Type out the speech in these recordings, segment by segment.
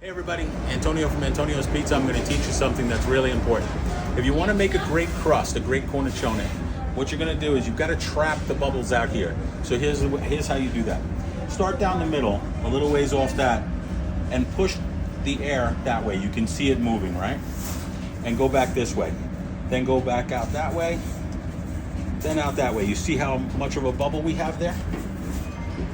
Hey everybody, Antonio from Antonio's Pizza. I'm going to teach you something that's really important. If you want to make a great crust, a great cornicione, what you're going to do is you've got to trap the bubbles out here. So here's how you do that. Start down the middle, a little ways off that, and push the air that way. You can see it moving, right? And go back this way. Then go back out that way, then out that way. You see how much of a bubble we have there?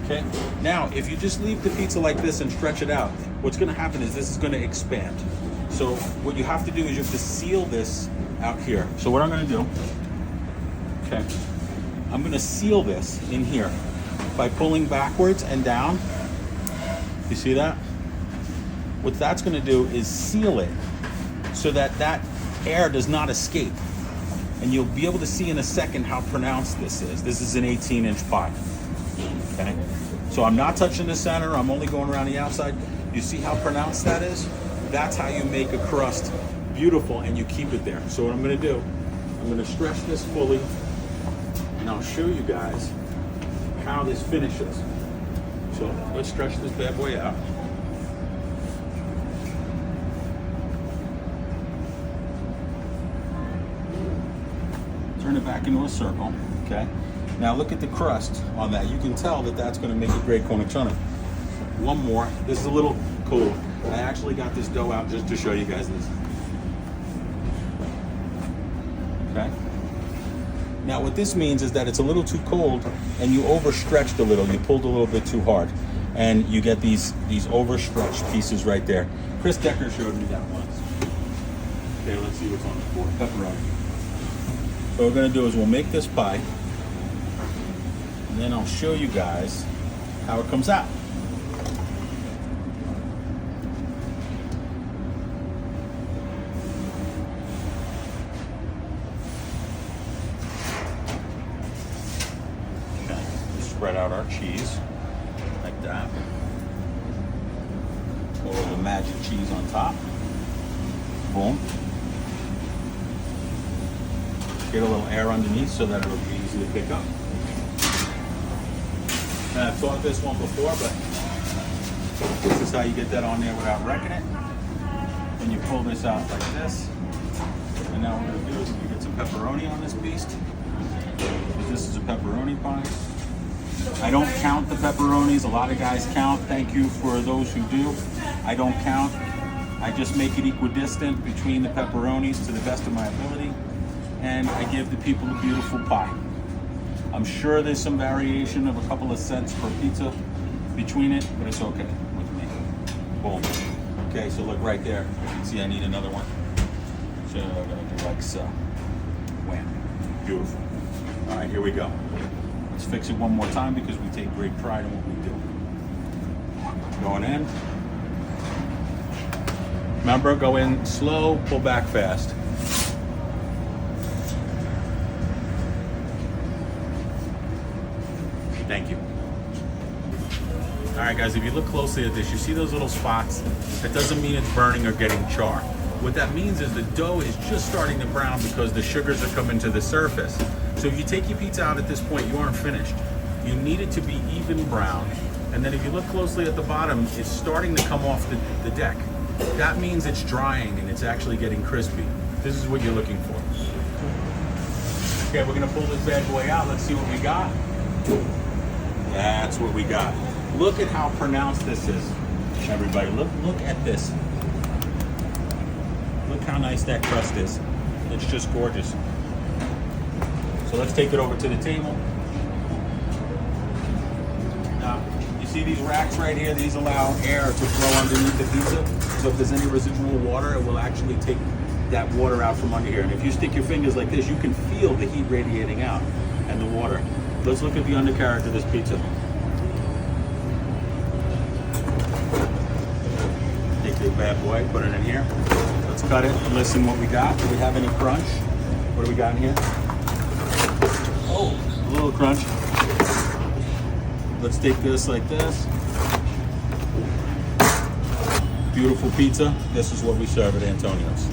Okay. Now, if you just leave the pizza like this and stretch it out, what's going to happen is this is going to expand. So what you have to do is you have to seal this out here. So what I'm going to do, okay, I'm going to seal this in here by pulling backwards and down. You see that? What that's going to do is seal it so that that air does not escape. And you'll be able to see in a second how pronounced this is. This is an 18-inch pie. Okay, so I'm not touching the center, I'm only going around the outside. You see how pronounced that is? That's how you make a crust beautiful and you keep it there. So what I'm gonna do, I'm gonna stretch this fully and I'll show you guys how this finishes. So let's stretch this bad boy out. Turn it back into a circle, okay? Now look at the crust on that. You can tell that that's going to make a great cornicione. One more. This is a little cool. I actually got this dough out just to show you guys this. Okay. Now what this means is that it's a little too cold and you overstretched a little. You pulled a little bit too hard. And you get these overstretched pieces right there. Chris Decker showed me that once. Okay, let's see what's on the board. Pepperoni. So what we're going to do is we'll make this pie. And then I'll show you guys how it comes out. Okay, spread out our cheese like that. A little magic cheese on top. Boom. Get a little air underneath so that it'll be easy to pick up. And I've taught this one before, but this is how you get that on there without wrecking it. Then you pull this out like this. And now what we're gonna do is we get some pepperoni on this piece. This is a pepperoni pie. I don't count the pepperonis. A lot of guys count. Thank you for those who do. I don't count. I just make it equidistant between the pepperonis to the best of my ability. And I give the people a beautiful pie. I'm sure there's some variation of a couple of cents per pizza between it, but it's okay with me. Boom. Okay, so look right there. See, I need another one. So I'm gonna do like so. Wham. Beautiful. All right, here we go. Let's fix it one more time because we take great pride in what we do. Going in. Remember, go in slow, pull back fast. Thank you. All right, guys, if you look closely at this, you see those little spots? That doesn't mean it's burning or getting char. What that means is the dough is just starting to brown because the sugars are coming to the surface. So if you take your pizza out at this point, you aren't finished. You need it to be even brown. And then if you look closely at the bottom, it's starting to come off the deck. That means it's drying and it's actually getting crispy. This is what you're looking for. Okay, we're gonna pull this bad boy out. Let's see what we got. That's what we got. Look at how pronounced this is, everybody. Look at this. Look how nice that crust is. It's just gorgeous. So let's take it over to the table. Now, you see these racks right here? These allow air to flow underneath the pizza. So if there's any residual water, it will actually take that water out from under here. And if you stick your fingers like this, you can feel the heat radiating out and the water. Let's look at the undercarriage of this pizza. Take this bad boy, put it in here. Let's cut it and listen what we got. Do we have any crunch? What do we got in here? Oh, a little crunch. Let's take this like this. Beautiful pizza. This is what we serve at Antonio's.